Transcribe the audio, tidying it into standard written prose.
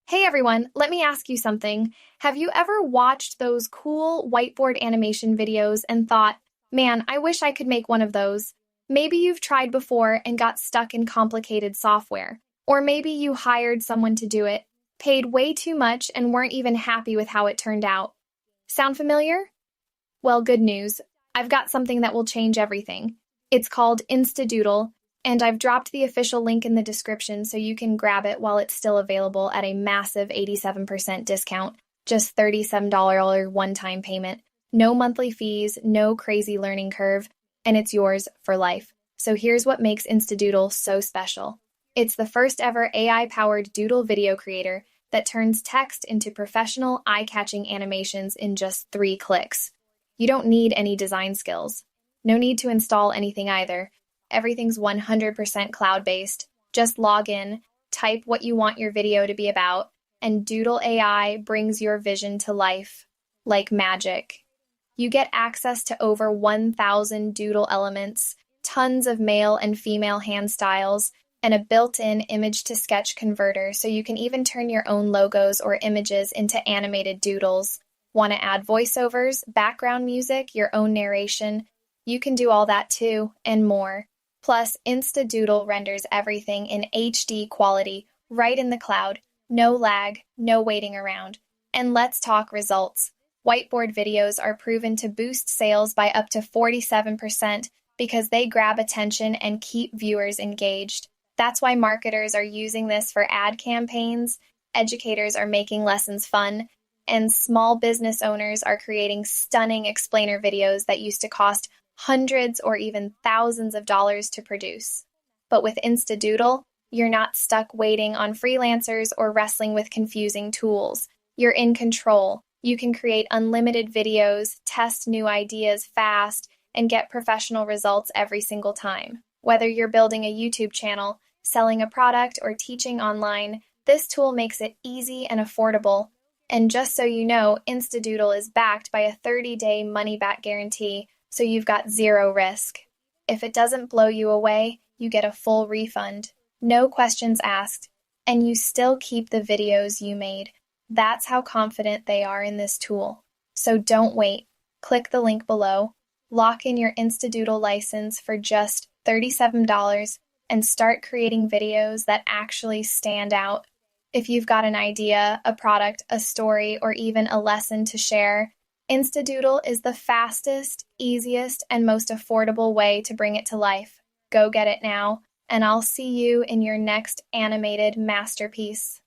Hey everyone, let me ask you something. Have you ever watched those cool whiteboard animation videos and thought, man, I wish I could make one of those? Maybe you've tried before and got stuck in complicated software. Or maybe you hired someone to do it, paid way too much, and weren't even happy with how it turned out. Sound familiar? Well, good news. I've got something that will change everything. It's called InstaDoodle, and I've dropped the official link in the description so you can grab it while it's still available at a massive 87% discount, just $37 one-time payment. No monthly fees, no crazy learning curve, and it's yours for life. So here's what makes InstaDoodle so special. It's the first ever AI-powered doodle video creator that turns text into professional, eye-catching animations in just 3 clicks. You don't need any design skills. No need to install anything either. Everything's 100% cloud-based. Just log in, type what you want your video to be about, and Doodle AI brings your vision to life like magic. You get access to over 1,000 Doodle elements, tons of male and female hand styles, and a built-in image-to-sketch converter so you can even turn your own logos or images into animated doodles. Want to add voiceovers, background music, your own narration? You can do all that too, and more. Plus, InstaDoodle renders everything in HD quality, right in the cloud. No lag, no waiting around. And let's talk results. Whiteboard videos are proven to boost sales by up to 47% because they grab attention and keep viewers engaged. That's why marketers are using this for ad campaigns, educators are making lessons fun, and small business owners are creating stunning explainer videos that used to cost hundreds or even thousands of dollars to produce. But with InstaDoodle, you're not stuck waiting on freelancers or wrestling with confusing tools. You're in control. You can create unlimited videos, test new ideas fast, and get professional results every single time. Whether you're building a YouTube channel, selling a product, or teaching online, this tool makes it easy and affordable. And just so you know, InstaDoodle is backed by a 30-day money-back guarantee, so you've got zero risk. If it doesn't blow you away, you get a full refund. No questions asked, and you still keep the videos you made. That's how confident they are in this tool. So don't wait. Click the link below, lock in your InstaDoodle license for just $37, and start creating videos that actually stand out. If you've got an idea, a product, a story, or even a lesson to share, InstaDoodle is the fastest, easiest, and most affordable way to bring it to life. Go get it now, and I'll see you in your next animated masterpiece.